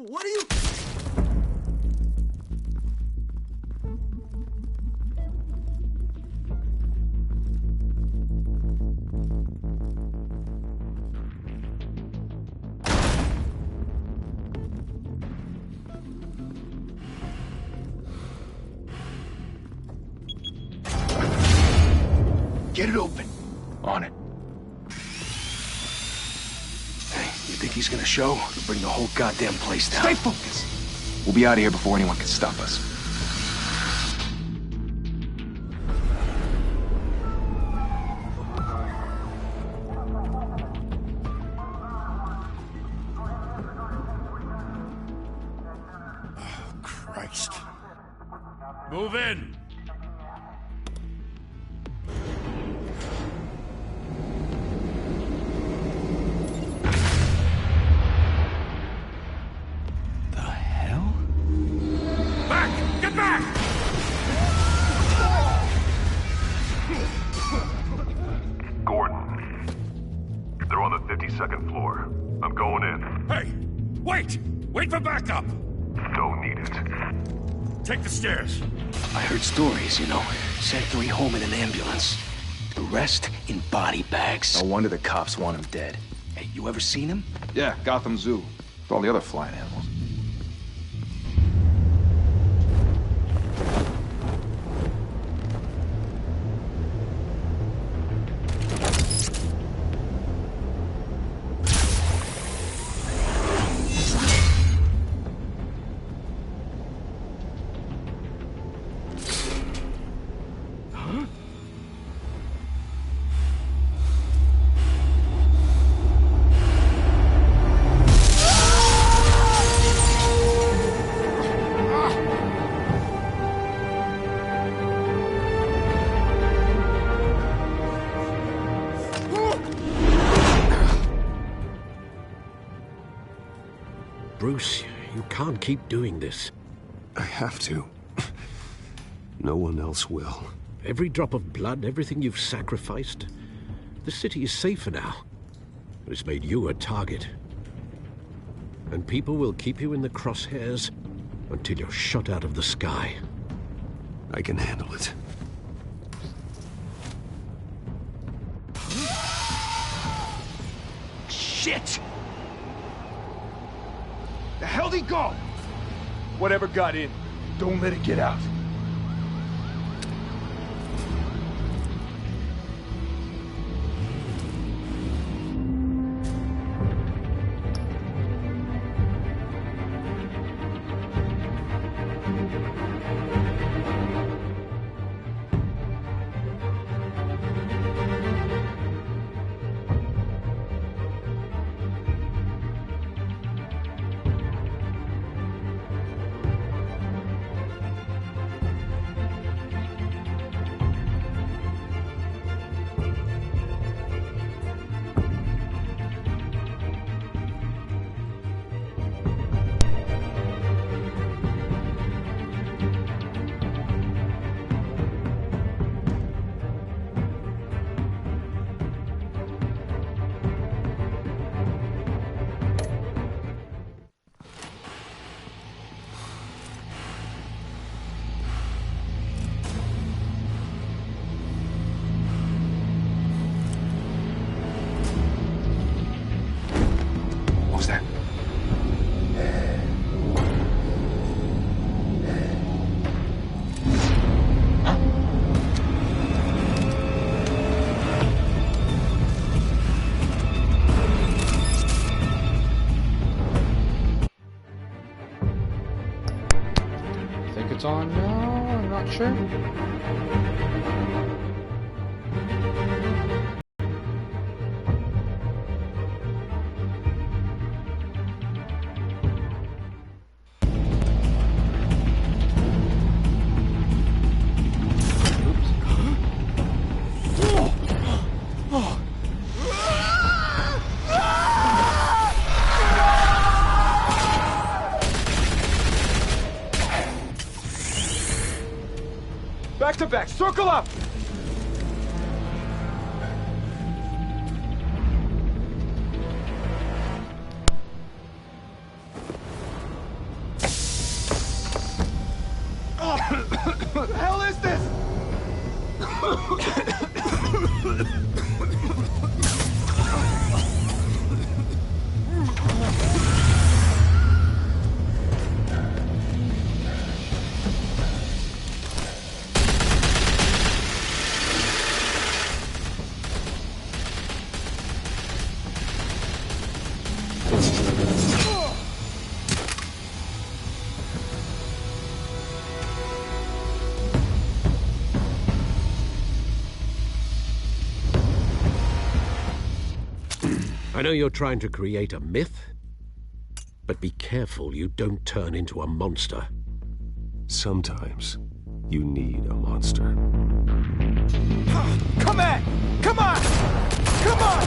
What are you... Get it open. On it. Hey, you think he's gonna show? He'll bring the whole goddamn place down. Stay focused. We'll be out of here before anyone can stop us. Oh, Christ. Move in. Second floor. I'm going in. Hey! Wait! Wait for backup! Don't need it. Take the stairs. I heard stories, you know. Sent 3 home in an ambulance. The rest in body bags. No wonder the cops want him dead. Hey, you ever seen him? Yeah, Gotham Zoo. With all the other flying animals. Bruce, you can't keep doing this. I have to. No one else will. Every drop of blood, everything you've sacrificed. The city is safer now. But it's made you a target. And people will keep you in the crosshairs until you're shot out of the sky. I can handle it. Shit! The hell'd he go? Whatever got in, don't let it get out. It's on now, I'm not sure. Back to back, circle up! What the hell is this? I know you're trying to create a myth, but be careful you don't turn into a monster. Sometimes you need a monster. Come on! Come on! Come on!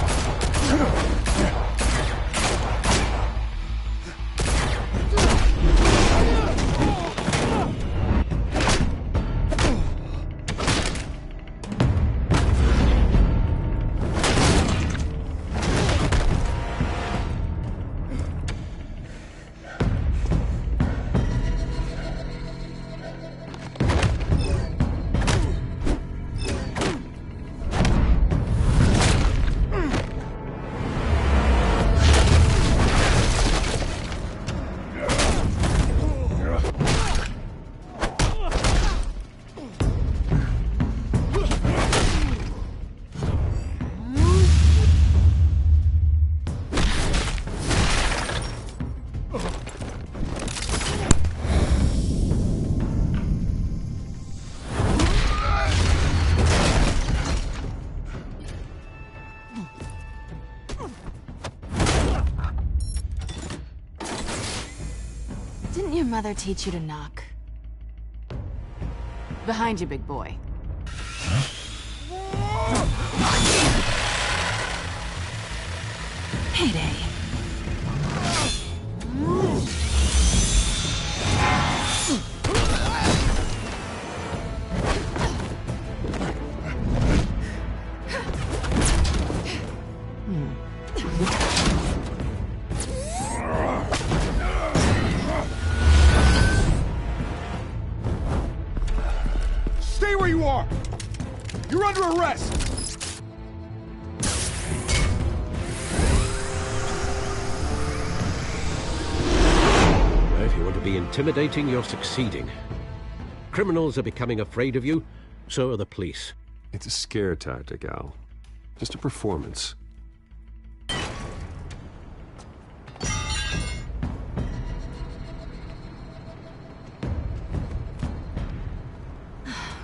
Didn't your mother teach you to knock? Behind you, big boy. Payday. Stay where you are! You're under arrest! If you want to be intimidating, you're succeeding. Criminals are becoming afraid of you, so are the police. It's a scare tactic, Al. Just a performance.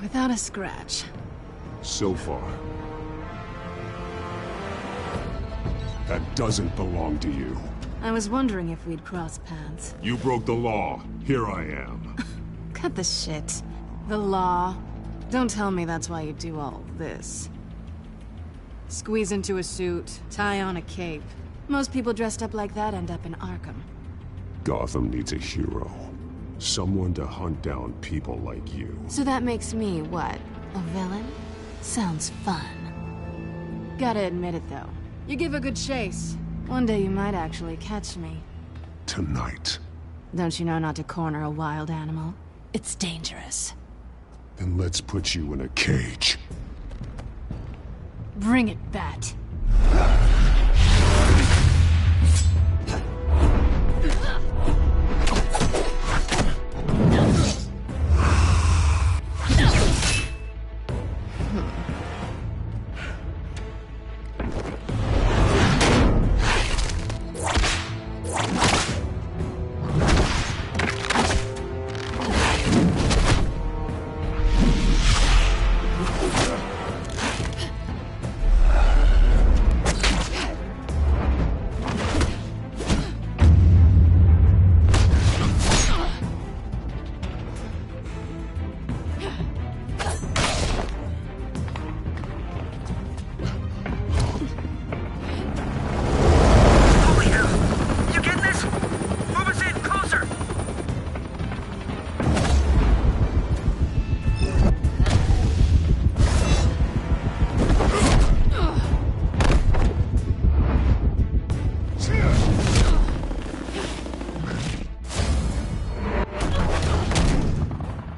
Without a scratch. So far. That doesn't belong to you. I was wondering if we'd cross paths. You broke the law. Here I am. Cut the shit. The law. Don't tell me that's why you do all this. Squeeze into a suit, tie on a cape. Most people dressed up like that end up in Arkham. Gotham needs a hero. Someone to hunt down people like you. So that makes me, what, a villain? Sounds fun. Gotta admit it, though. You give a good chase. One day you might actually catch me. Tonight. Don't you know not to corner a wild animal? It's dangerous. Then let's put you in a cage. Bring it, Bat.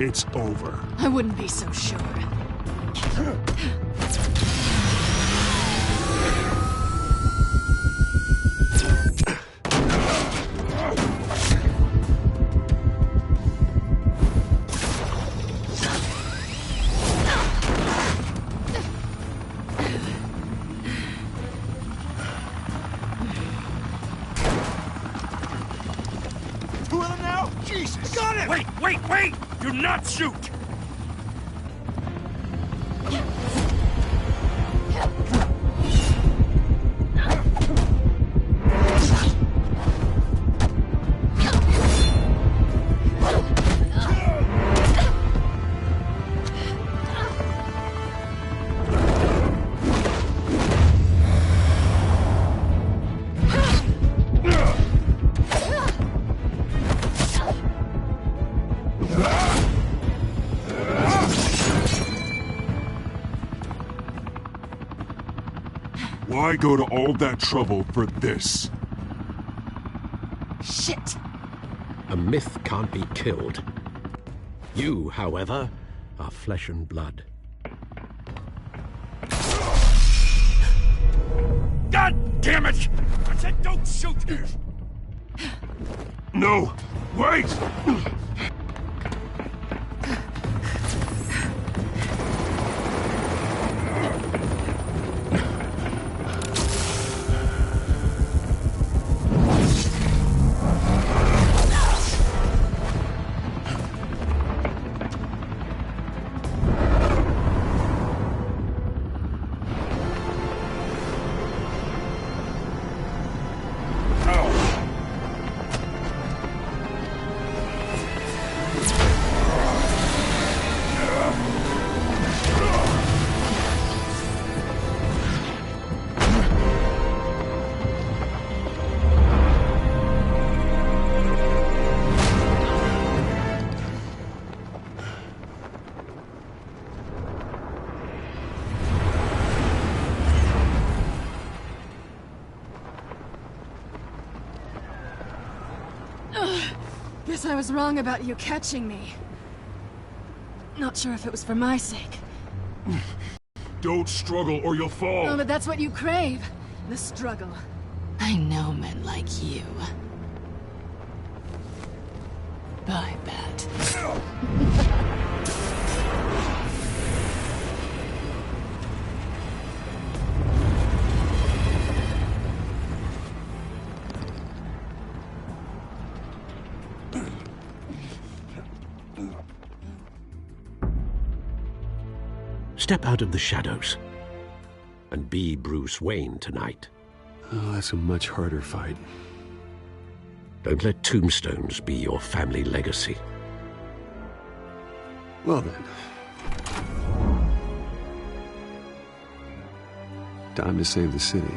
It's over. I wouldn't be so sure. Two of them now? Jesus! Got him! Wait! Do not shoot! Why go to all that trouble for this? Shit! A myth can't be killed. You, however, are flesh and blood. God damn it! I said don't shoot! No! Wait! Guess I was wrong about you catching me. Not sure if it was for my sake. Don't struggle or you'll fall. Oh, but that's what you crave. The struggle. I know men like you. Bye, Bat. Step out of the shadows and be Bruce Wayne tonight. Oh, that's a much harder fight. Don't let tombstones be your family legacy. Well then. Time to save the city.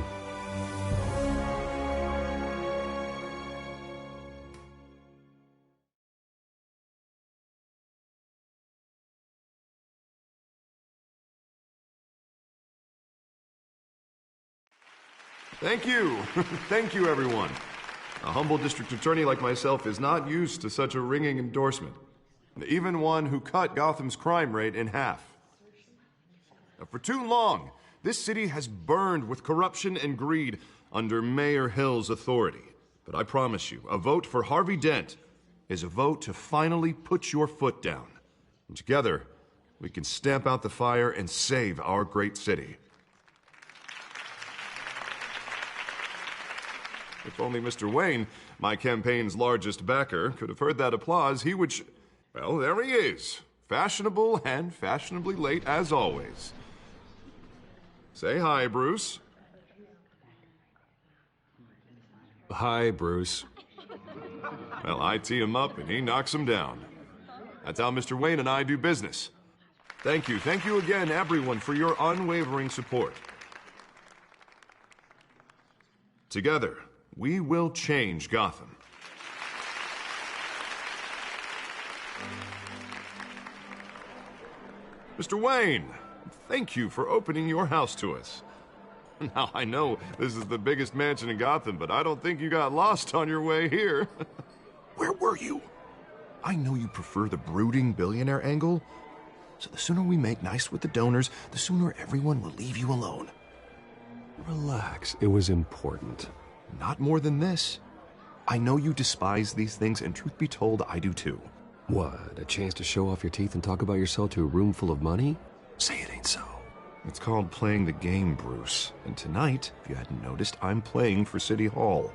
Thank you. Thank you, everyone. A humble district attorney like myself is not used to such a ringing endorsement. Even one who cut Gotham's crime rate in half. For too long, this city has burned with corruption and greed under Mayor Hill's authority. But I promise you, a vote for Harvey Dent is a vote to finally put your foot down. And together, we can stamp out the fire and save our great city. If only Mr. Wayne, my campaign's largest backer, could have heard that applause, he would well, there he is. Fashionable and fashionably late as always. Say hi, Bruce. Hi, Bruce. Well, I tee him up and he knocks him down. That's how Mr. Wayne and I do business. Thank you again, everyone, for your unwavering support. Together, we will change Gotham. Mr. Wayne, thank you for opening your house to us. Now, I know this is the biggest mansion in Gotham, but I don't think you got lost on your way here. Where were you? I know you prefer the brooding billionaire angle, so the sooner we make nice with the donors, the sooner everyone will leave you alone. Relax, it was important. Not more than this. I know you despise these things, and truth be told, I do too. What, a chance to show off your teeth and talk about yourself to a room full of money? Say it ain't so. It's called playing the game, Bruce. And tonight, if you hadn't noticed, I'm playing for City Hall.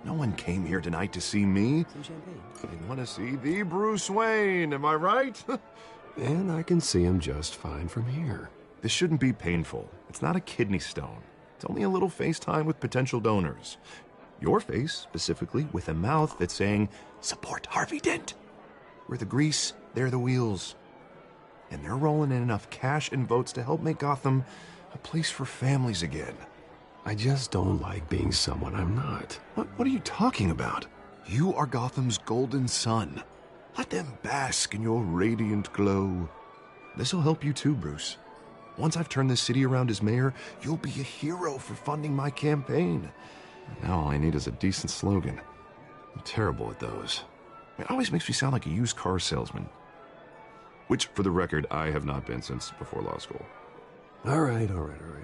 No one came here tonight to see me. Some champagne. They want to see the Bruce Wayne, am I right? And I can see him just fine from here. This shouldn't be painful. It's not a kidney stone. It's only a little FaceTime with potential donors. Your face, specifically, with a mouth that's saying, support Harvey Dent. We're the grease, they're the wheels. And they're rolling in enough cash and votes to help make Gotham a place for families again. I just don't like being someone I'm not. What are you talking about? You are Gotham's golden sun. Let them bask in your radiant glow. This'll help you too, Bruce. Once I've turned this city around as mayor, you'll be a hero for funding my campaign. Now all I need is a decent slogan. I'm terrible at those. It always makes me sound like a used car salesman. Which, for the record, I have not been since before law school. All right.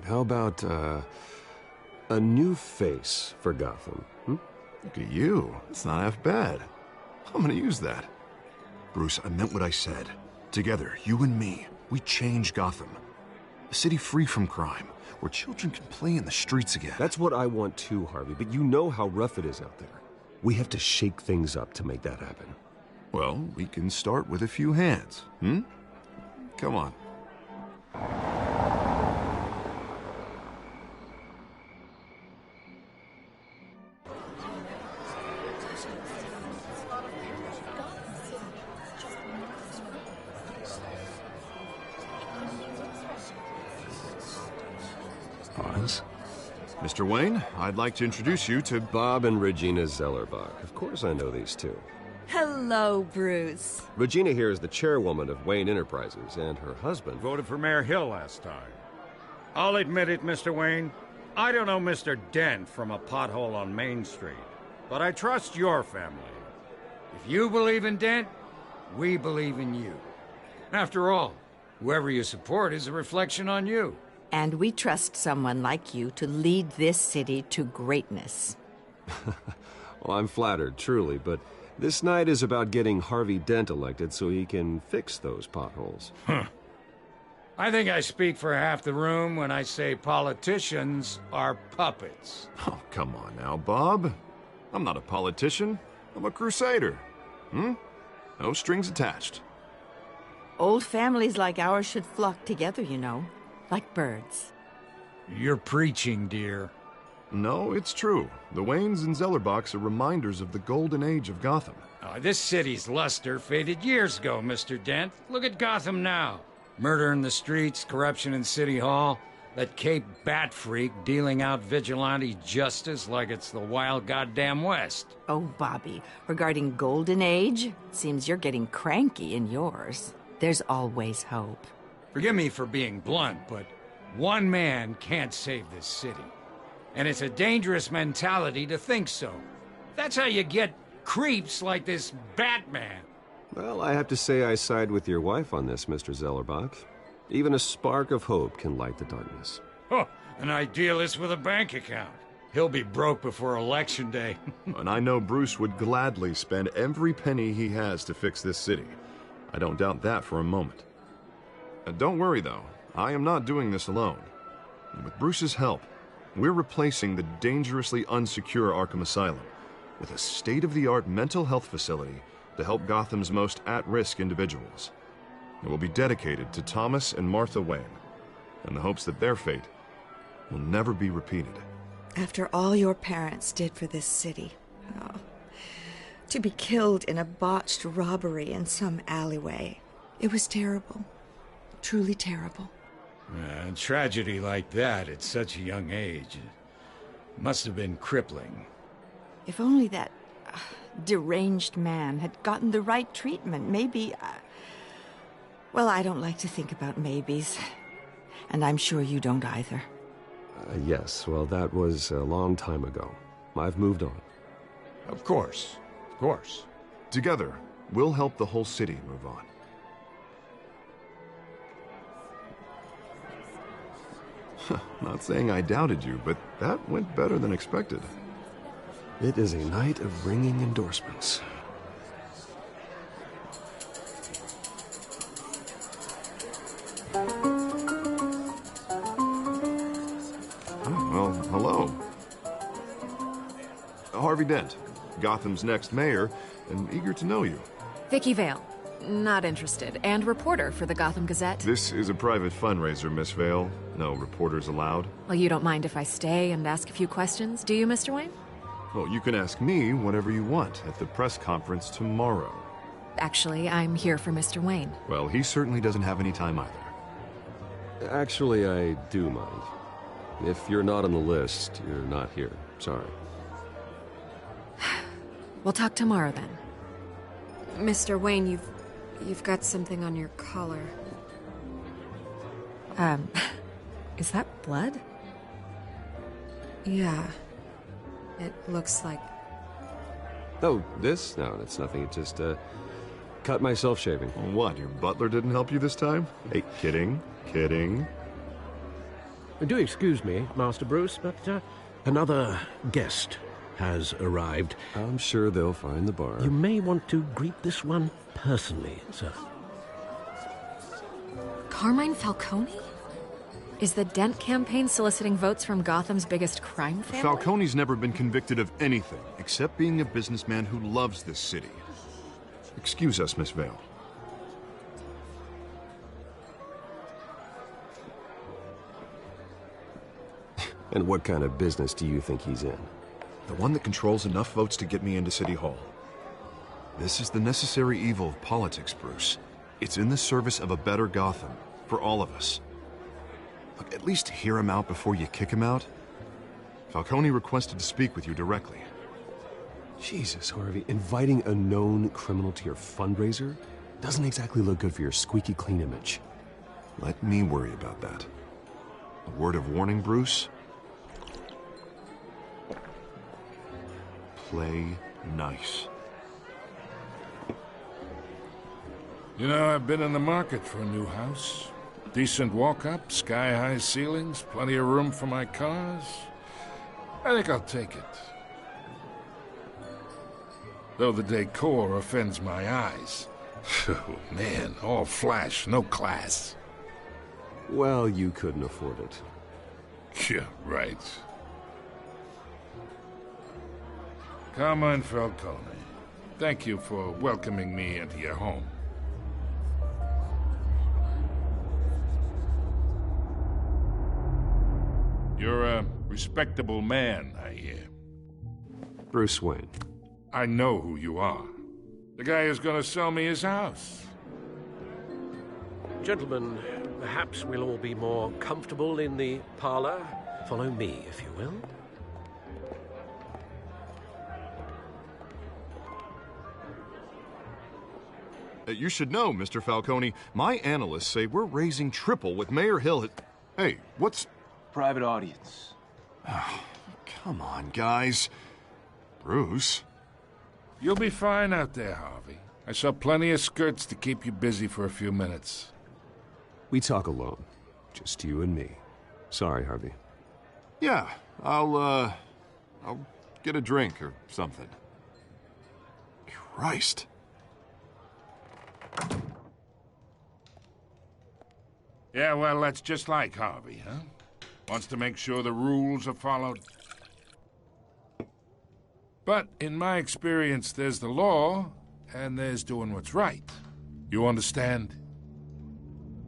How about, a new face for Gotham? Look at you. It's not half bad. I'm gonna use that. Bruce, I meant what I said. Together, you and me, we change Gotham. A city free from crime, where children can play in the streets again. That's what I want too, Harvey, but you know how rough it is out there. We have to shake things up to make that happen. Well, we can start with a few hands, Come on. Pause. Mr. Wayne, I'd like to introduce you to Bob and Regina Zellerbach. Of course I know these two. Hello, Bruce. Regina here is the chairwoman of Wayne Enterprises, and her husband Voted for Mayor Hill last time. I'll admit it, Mr. Wayne. I don't know Mr. Dent from a pothole on Main Street, but I trust your family. If you believe in Dent, we believe in you. After all, whoever you support is a reflection on you. And we trust someone like you to lead this city to greatness. Well, I'm flattered, truly, but this night is about getting Harvey Dent elected so he can fix those potholes. I think I speak for half the room when I say politicians are puppets. Oh, come on now, Bob. I'm not a politician. I'm a crusader. No strings attached. Old families like ours should flock together, you know, like birds. You're preaching, dear. No, it's true. The Waynes and Zellerbachs are reminders of the golden age of Gotham. This city's luster faded years ago, Mr. Dent. Look at Gotham now. Murder in the streets, corruption in City Hall, that Cape Bat freak dealing out vigilante justice like it's the wild goddamn West. Oh, Bobby, regarding Golden Age, seems you're getting cranky in yours. There's always hope. Forgive me for being blunt, but one man can't save this city. And it's a dangerous mentality to think so. That's how you get creeps like this Batman. Well, I have to say I side with your wife on this, Mr. Zellerbach. Even a spark of hope can light the darkness. Oh, an idealist with a bank account. He'll be broke before Election Day. And I know Bruce would gladly spend every penny he has to fix this city. I don't doubt that for a moment. Don't worry, though. I am not doing this alone. And with Bruce's help, we're replacing the dangerously unsecure Arkham Asylum with a state-of-the-art mental health facility to help Gotham's most at-risk individuals. It will be dedicated to Thomas and Martha Wayne, in the hopes that their fate will never be repeated. After all your parents did for this city, to be killed in a botched robbery in some alleyway, it was terrible. Truly terrible. A tragedy like that at such a young age must have been crippling. If only that deranged man had gotten the right treatment, maybe... Well, I don't like to think about maybes. And I'm sure you don't either. Yes, well, that was a long time ago. I've moved on. Of course. Of course. Together, We'll help the whole city move on. Not saying I doubted you, but that went better than expected. It is a night of ringing endorsements. Oh, well, hello. Harvey Dent, Gotham's next mayor, and eager to know you. Vicky Vale. Not interested. And reporter for the Gotham Gazette. This is a private fundraiser, Miss Vale. No reporters allowed. Well, you don't mind if I stay and ask a few questions, do you, Mr. Wayne? Well, you can ask me whatever you want at the press conference tomorrow. Actually, I'm here for Mr. Wayne. Well, he certainly doesn't have any time either. Actually, I do mind. If you're not on the list, you're not here. Sorry. We'll talk tomorrow, then. Mr. Wayne, you've got something on your collar. Is that blood? Yeah. It looks like... Oh, this? No, that's nothing. It just, cut myself shaving. What, your butler didn't help you this time? Hey, kidding. Do excuse me, Master Bruce, but another guest has arrived. I'm sure they'll find the bar. You may want to greet this one personally, sir. Carmine Falcone? Is the Dent campaign soliciting votes from Gotham's biggest crime family? Falcone's never been convicted of anything except being a businessman who loves this city. Excuse us, Miss Vale. And what kind of business do you think he's in? The one that controls enough votes to get me into City Hall. This is the necessary evil of politics, Bruce. It's in the service of a better Gotham, for all of us. Look, at least hear him out before you kick him out. Falcone requested to speak with you directly. Jesus, Harvey, inviting a known criminal to your fundraiser doesn't exactly look good for your squeaky clean image. Let me worry about that. A word of warning, Bruce? Play nice. You know, I've been in the market for a new house. Decent walk-up, sky-high ceilings, plenty of room for my cars. I think I'll take it. Though the decor offends my eyes. Oh, man, all flash, no class. Well, you couldn't afford it. Yeah, right. Carmine Falcone, thank you for welcoming me into your home. You're a respectable man, I hear. Bruce Wayne. I know who you are. The guy who's gonna sell me his house. Gentlemen, perhaps we'll all be more comfortable in the parlor. Follow me, if you will. You should know, Mr. Falcone, my analysts say we're raising triple with Mayor Hill at... Hey, what's... Private audience. Oh, come on, guys. Bruce? You'll be fine out there, Harvey. I saw plenty of skirts to keep you busy for a few minutes. We talk alone. Just you and me. Sorry, Harvey. Yeah, I'll get a drink or something. Christ. Yeah, well, that's just like Harvey, huh? Wants to make sure the rules are followed. But in my experience, there's the law, and there's doing what's right. You understand?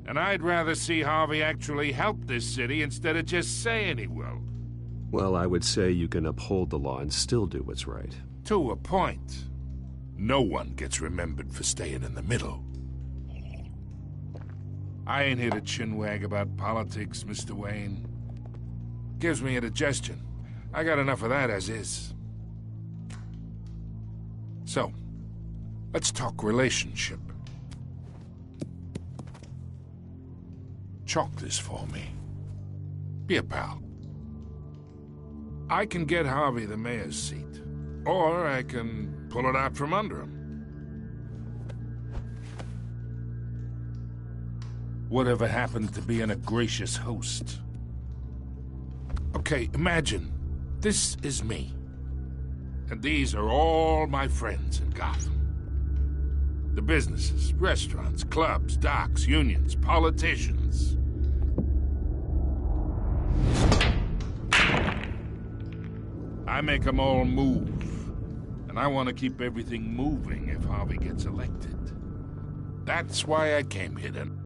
And I'd rather see Harvey actually help this city instead of just saying he will. Well, I would say you can uphold the law and still do what's right. To a point. No one gets remembered for staying in the middle. I ain't here to chinwag about politics, Mr. Wayne. Gives me indigestion. I got enough of that as is. So, let's talk relationship. Chalk this for me. Be a pal. I can get Harvey the mayor's seat, or I can pull it out from under him. Whatever happened to being a gracious host? Okay, imagine, this is me. And these are all my friends in Gotham. The businesses, restaurants, clubs, docks, unions, politicians. I make them all move. And I want to keep everything moving if Harvey gets elected. That's why I came here to...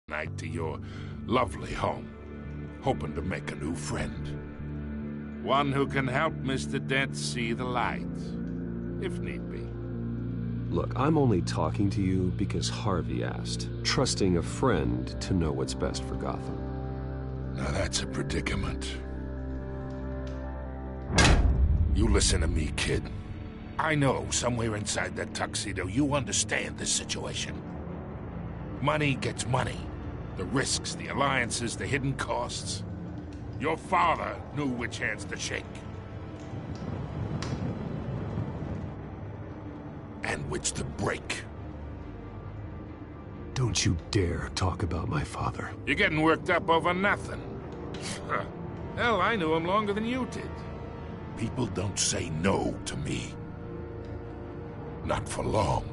night to your lovely home, hoping to make a new friend. One who can help Mr. Dent see the light, if need be. Look, I'm only talking to you because Harvey asked, trusting a friend to know what's best for Gotham. Now that's a predicament. You listen to me, kid. I know somewhere inside that tuxedo you understand this situation. Money gets money. The risks, the alliances, the hidden costs. Your father knew which hands to shake. And which to break. Don't you dare talk about my father. You're getting worked up over nothing. Hell, I knew him longer than you did. People don't say no to me. Not for long.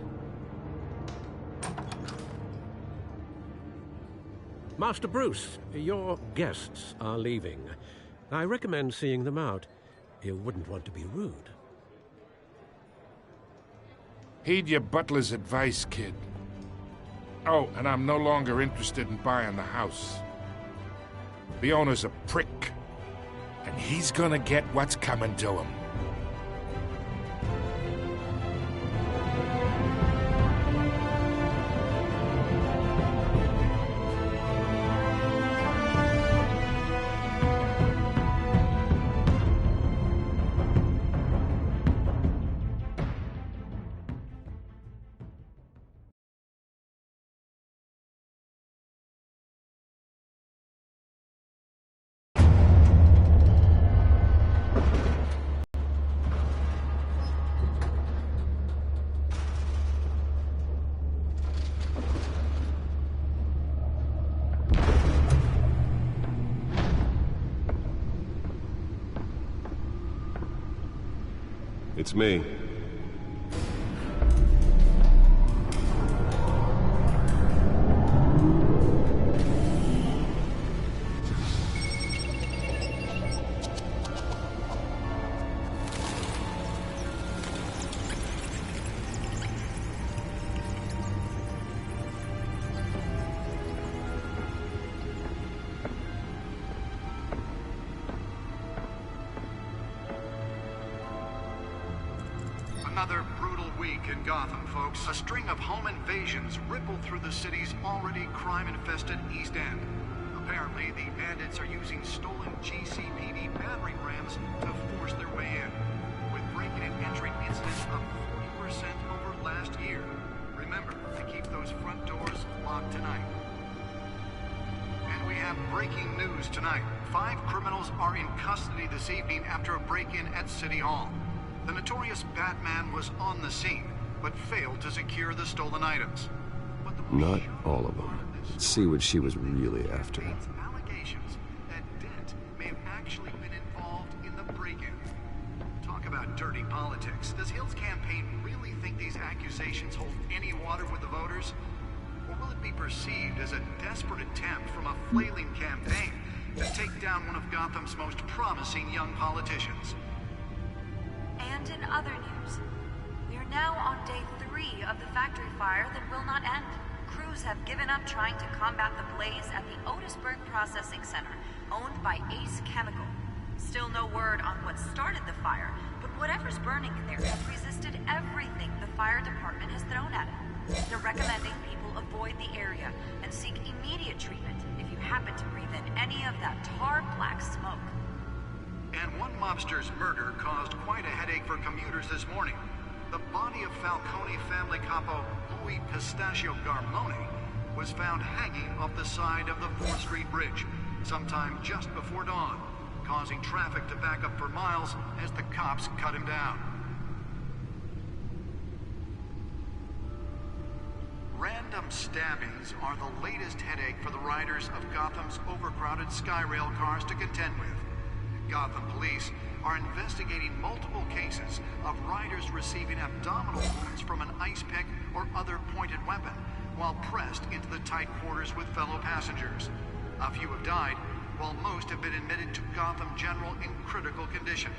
Master Bruce, your guests are leaving. I recommend seeing them out. You wouldn't want to be rude. Heed your butler's advice, kid. Oh, and I'm no longer interested in buying the house. The owner's a prick, and he's gonna get what's coming to him. It's me. Another brutal week in Gotham, folks. A string of home invasions rippled through the city's already crime-infested East End. Apparently, the bandits are using stolen GCPD battering rams to force their way in, with break-in and entry incidents up 40% over last year. Remember to keep those front doors locked tonight. And we have breaking news tonight. 5 criminals are in custody this evening after a break-in at City Hall. The notorious Batman was on the scene, but failed to secure the stolen items. Not all of them. Let's see what she was really after. Allegations that Dent may have actually been involved in the break-in. Talk about dirty politics. Does Hill's campaign really think these accusations hold any water with the voters? Or will it be perceived as a desperate attempt from a flailing campaign to take down one of Gotham's most promising young politicians? And in other news, we are now on day 3 of the factory fire that will not end. Crews have given up trying to combat the blaze at the Otisburg Processing Center, owned by Ace Chemical. Still no word on what started the fire, but whatever's burning in there has resisted everything the fire department has thrown at it. They're recommending people avoid the area and seek immediate treatment if you happen to breathe in any of that tar black smoke. And one mobster's murder caused quite a headache for commuters this morning. The body of Falcone family capo Louis Pistachio Garmone was found hanging off the side of the 4th Street Bridge sometime just before dawn, causing traffic to back up for miles as the cops cut him down. Random stabbings are the latest headache for the riders of Gotham's overcrowded Skyrail cars to contend with. Gotham police are investigating multiple cases of riders receiving abdominal wounds from an ice pick or other pointed weapon while pressed into the tight quarters with fellow passengers. A few have died, while most have been admitted to Gotham General in critical condition.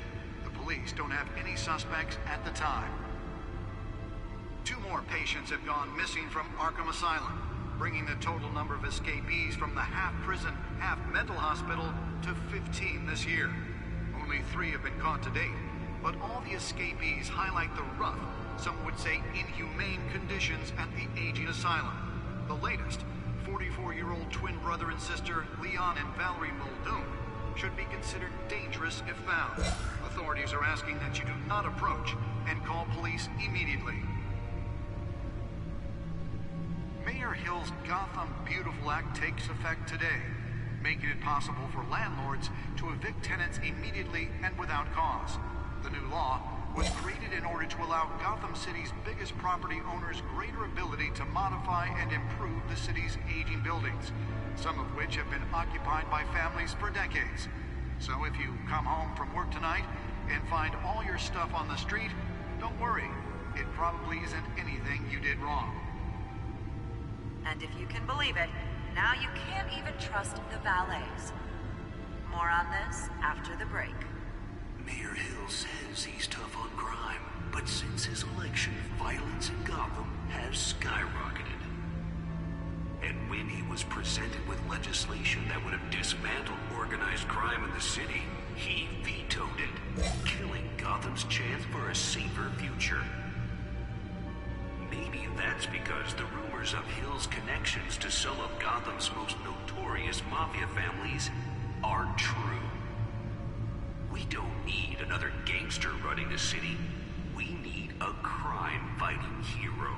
The police don't have any suspects at the time. 2 more patients have gone missing from Arkham Asylum. bringing the total number of escapees from the half-prison, half-mental hospital to 15 this year. Only 3 have been caught to date, but all the escapees highlight the rough, some would say inhumane conditions at the aging asylum. The latest, 44-year-old twin brother and sister Leon and Valerie Muldoon, should be considered dangerous if found. Authorities are asking that you do not approach and call police immediately. Mayor Hill's Gotham Beautiful Act takes effect today, making it possible for landlords to evict tenants immediately and without cause. The new law was created in order to allow Gotham City's biggest property owners greater ability to modify and improve the city's aging buildings, some of which have been occupied by families for decades. So if you come home from work tonight and find all your stuff on the street, don't worry. It probably isn't anything you did wrong. And if you can believe it, now you can't even trust the valets. More on this after the break. Mayor Hill says he's tough on crime, but since his election, violence in Gotham has skyrocketed. And when he was presented with legislation that would have dismantled organized crime in the city, he vetoed it, killing Gotham's chance for a safer future. Maybe that's because the rumors of Hill's connections to some of Gotham's most notorious mafia families aren't true. We don't need another gangster running the city. We need a crime-fighting hero.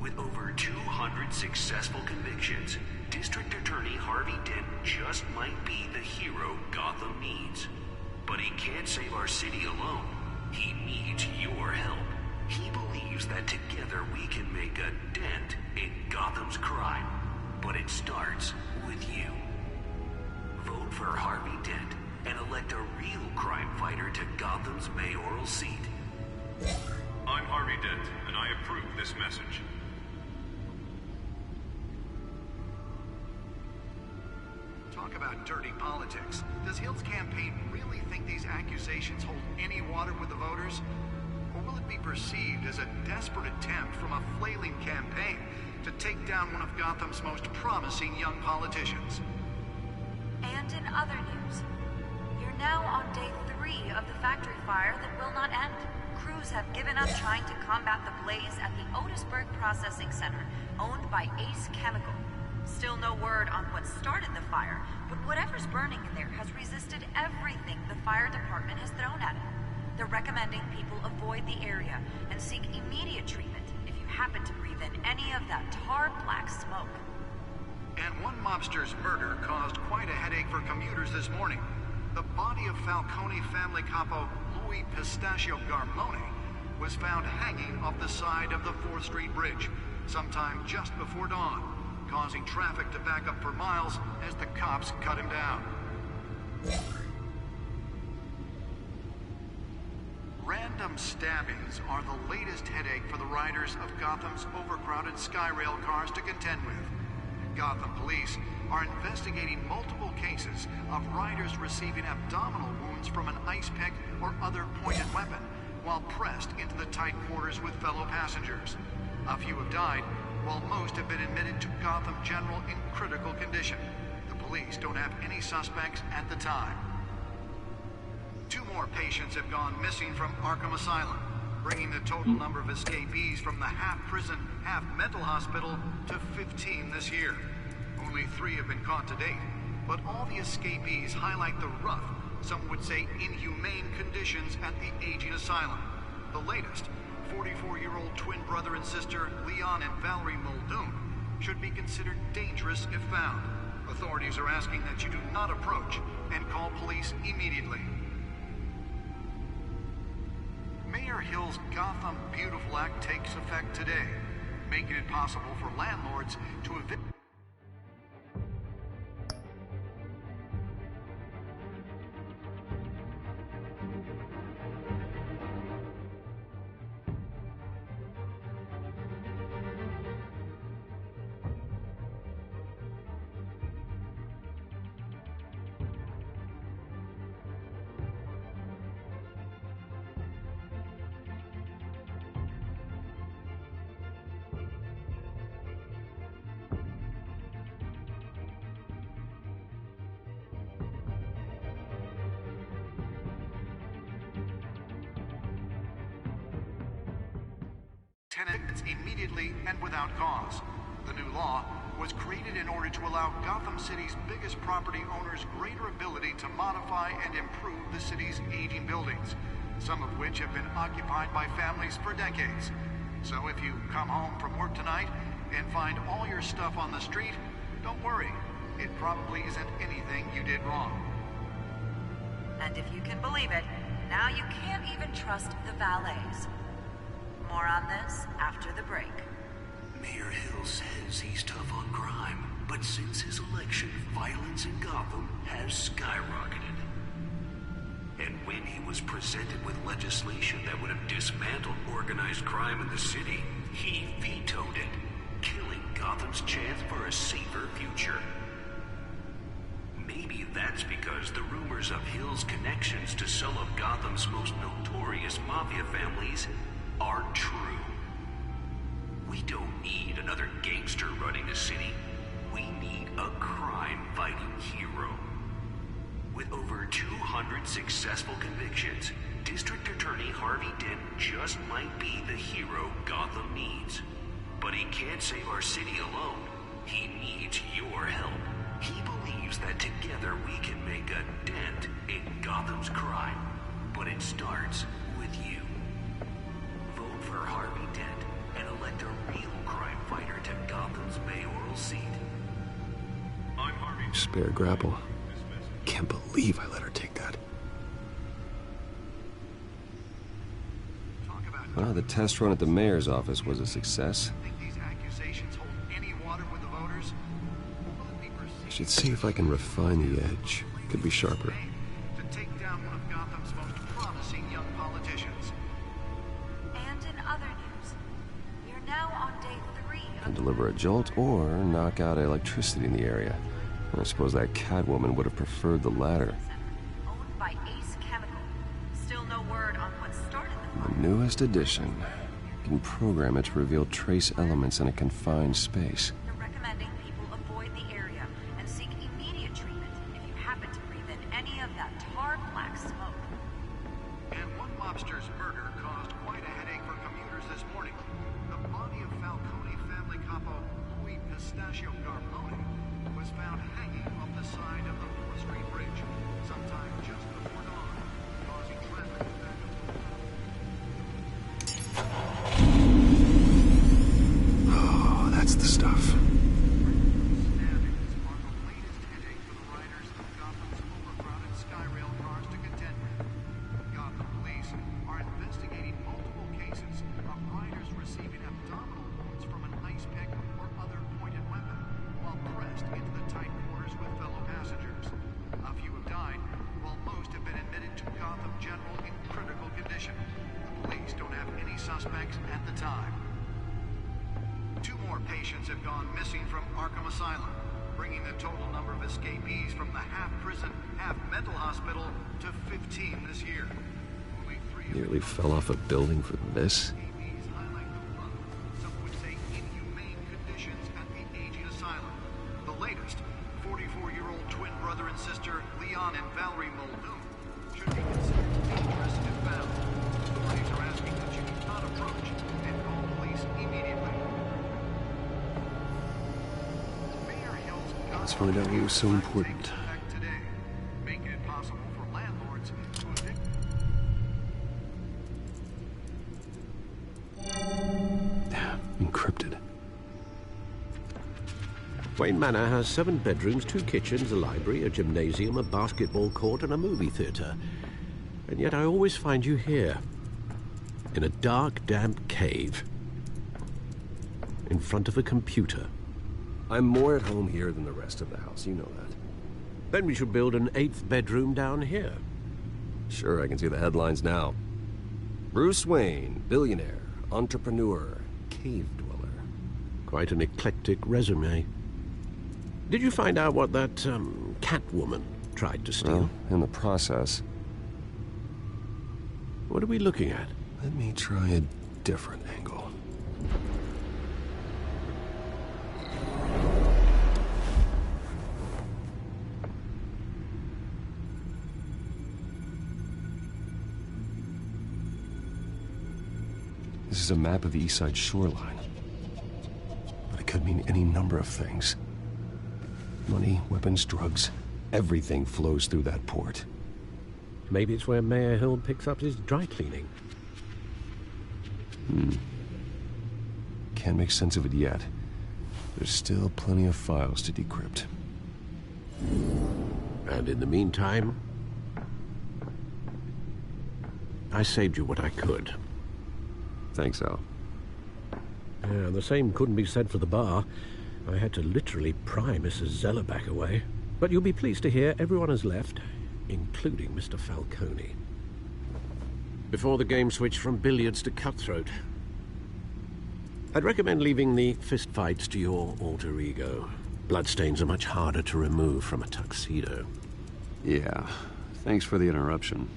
With over 200 successful convictions, District Attorney Harvey Dent just might be the hero Gotham needs. But he can't save our city alone. He needs your help. He believes that together we can make a dent in Gotham's crime. But it starts with you. Vote for Harvey Dent and elect a real crime fighter to Gotham's mayoral seat. I'm Harvey Dent, and I approve this message. Talk about dirty politics. Does Hill's campaign really think these accusations hold any water with the voters? Or will it be perceived as a desperate attempt from a flailing campaign to take down one of Gotham's most promising young politicians? And in other news, you're now on day 3 of the factory fire that will not end. Crews have given up trying to combat the blaze at the Otisburg Processing Center, owned by Ace Chemical. Still no word on what started the fire, but whatever's burning in there has resisted everything the fire department has thrown at it. They're recommending people avoid the area and seek immediate treatment if you happen to breathe in any of that tar black smoke. And one mobster's murder caused quite a headache for commuters this morning. The body of Falcone family capo Louis Pistachio Garmone was found hanging off the side of the 4th Street Bridge sometime just before dawn, causing traffic to back up for miles as the cops cut him down. Random stabbings are the latest headache for the riders of Gotham's overcrowded Skyrail cars to contend with. Gotham police are investigating multiple cases of riders receiving abdominal wounds from an ice pick or other pointed weapon while pressed into the tight quarters with fellow passengers. A few have died, while most have been admitted to Gotham General in critical condition. The police don't have any suspects at the time. 2 more patients have gone missing from Arkham Asylum, bringing the total number of escapees from the half-prison, half-mental hospital to 15 this year. Only 3 have been caught to date, but all the escapees highlight the rough, some would say inhumane conditions at the aging asylum. The latest, 44-year-old twin brother and sister Leon and Valerie Muldoon, should be considered dangerous if found. Authorities are asking that you do not approach and call police immediately. Mayor Hill's Gotham Beautiful Act takes effect today, making it possible for landlords to evict. tenants immediately and without cause. The new law was created in order to allow Gotham City's biggest property owners greater ability to modify and improve the city's aging buildings, some of which have been occupied by families for decades. So if you come home from work tonight and find all your stuff on the street, don't worry. It probably isn't anything you did wrong. And if you can believe it, now you can't even trust the valets. More on this after the break. Mayor Hill says he's tough on crime, but since his election, violence in Gotham has skyrocketed. And when he was presented with legislation that would have dismantled organized crime in the city, he vetoed it, killing Gotham's chance for a safer future. Maybe that's because the rumors of Hill's connections to some of Gotham's most notorious mafia families are true. We don't need another gangster running the city. We need a crime-fighting hero. With over 200 successful convictions, District Attorney Harvey Dent just might be the hero Gotham needs. But he can't save our city alone. He needs your help. He believes that together we can make a dent in Gotham's crime. But it starts with you. Vote for Harvey Dent and elect a real crime fighter to Gotham's mayoral seat. I'm Harvey. Spare grapple. Can't believe I let her take that. Well, the test run at the mayor's office was a success. I should see if I can refine the edge. Could be sharper. To take down one of Gotham's most promising young politicians. And in other news, we're now on day 3 Can deliver a jolt or knock out electricity in the area. I suppose that Catwoman would have preferred the latter. owned by Ace Chemical. Still no word on what started the fire. The newest edition. You can program it to reveal trace elements in a confined space. They're recommending people avoid the area and seek immediate treatment if you happen to breathe in any of that tar black smoke. And one mobster's murder caused quite a headache for commuters this morning. The body of Falcone family capo Louis Pistachio Garmoni was found hanging off the side of the 4th Street Bridge sometime just before dawn, causing traffic to Oh, that's the stuff. Gotham police are investigating multiple cases of riders receiving abdominal wounds from an ice pick or other pointed weapon while pressed into the tight quarters with fellow passengers. A few have died, while most have been admitted to Gotham General in critical condition. The police don't have any suspects at the time. 2 more patients have gone missing from Arkham Asylum, bringing the total number of escapees from the half-prison, half-mental hospital to 15 this year. Nearly fell off a building for this. Some would say inhumane conditions at the aging asylum. The latest, 44-year-old twin brother and sister Leon and Valerie Muldoon should be considered dangerous if found. Authorities are asking that you do not approach and call police immediately. Mayor Hill's Let's find out what was so important. today, making it possible for landlords to evict. Encrypted. Wayne Manor has 7 bedrooms, 2 kitchens, a library, a gymnasium, a basketball court, and a movie theater. And yet I always find you here, in a dark, damp cave, in front of a computer. I'm more at home here than the rest of the house, you know that. Then we should build an 8th bedroom down here. Sure, I can see the headlines now. Bruce Wayne, billionaire, entrepreneur, cave dweller. Quite an eclectic resume. Did you find out what that, Catwoman tried to steal? Well, in the process. What are we looking at? Let me try a different angle. This is a map of the east side shoreline. But it could mean any number of things. Money, weapons, drugs, everything flows through that port. Maybe it's where Mayor Hill picks up his dry cleaning. Can't make sense of it yet. There's still plenty of files to decrypt. And in the meantime, I saved you what I could. Thanks, Al. Yeah, the same couldn't be said for the bar. I had to literally pry Mrs. Zellerback away. But you'll be pleased to hear everyone has left, including Mr. Falcone. Before the game switched from billiards to cutthroat. I'd recommend leaving the fistfights to your alter ego. Bloodstains are much harder to remove from a tuxedo. Yeah, thanks for the interruption.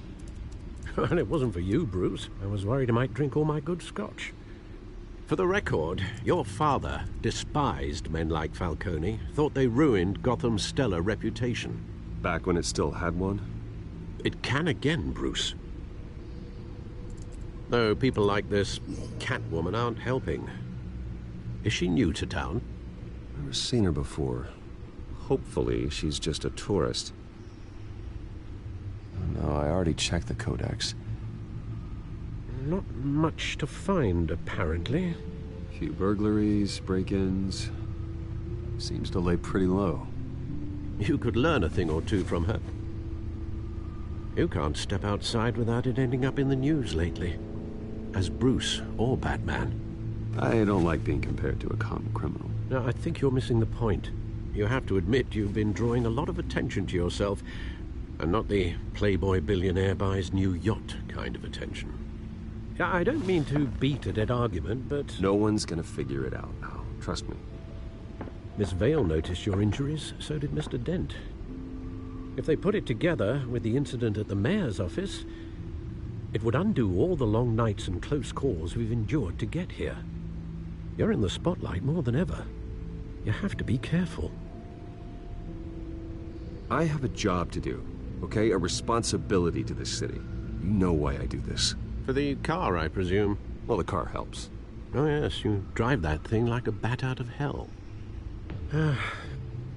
And it wasn't for you, Bruce. I was worried I might drink all my good scotch. For the record, your father despised men like Falcone, thought they ruined Gotham's stellar reputation. Back when it still had one? It can again, Bruce. Though people like this Catwoman aren't helping. Is she new to town? Never seen her before. Hopefully, she's just a tourist. No, I already checked the codex. Not much to find, apparently. A few burglaries, break-ins. Seems to lay pretty low. You could learn a thing or two from her. You can't step outside without it ending up in the news lately. As Bruce or Batman. I don't like being compared to a common criminal. No, I think you're missing the point. You have to admit you've been drawing a lot of attention to yourself, and not the playboy billionaire buys new yacht kind of attention. I don't mean to beat a dead argument, but... No one's gonna figure it out now. Trust me. Miss Vale noticed your injuries, so did Mr. Dent. If they put it together with the incident at the mayor's office, it would undo all the long nights and close calls we've endured to get here. You're in the spotlight more than ever. You have to be careful. I have a job to do, okay? A responsibility to this city. You know why I do this. For the car, I presume. Well, the car helps. Oh yes, you drive that thing like a bat out of hell.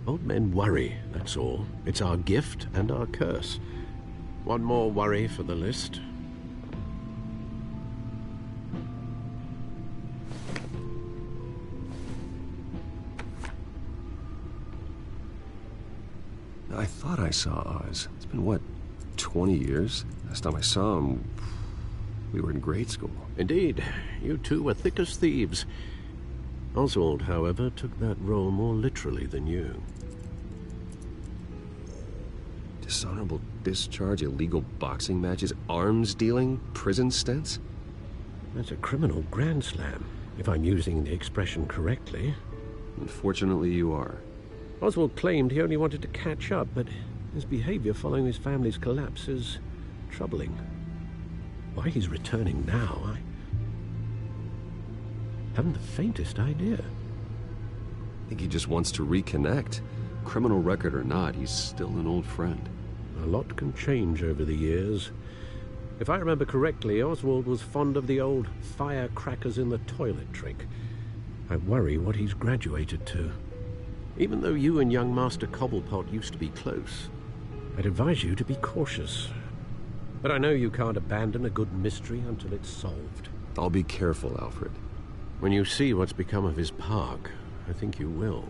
Old men worry, that's all. It's our gift and our curse. One more worry for the list. I thought I saw Oz. It's been, what, 20 years? Last time I saw him, we were in grade school. Indeed. You two were thick as thieves. Oswald, however, took that role more literally than you. Dishonorable discharge, illegal boxing matches, arms dealing, prison stints? That's a criminal grand slam, if I'm using the expression correctly. Unfortunately, you are. Oswald claimed he only wanted to catch up, but his behavior following his family's collapse is troubling. Why he's returning now, I haven't the faintest idea. I think he just wants to reconnect. Criminal record or not, he's still an old friend. A lot can change over the years. If I remember correctly, Oswald was fond of the old firecrackers in the toilet trick. I worry what he's graduated to. Even though you and young Master Cobblepot used to be close, I'd advise you to be cautious. But I know you can't abandon a good mystery until it's solved. I'll be careful, Alfred. When you see what's become of his park, I think you will.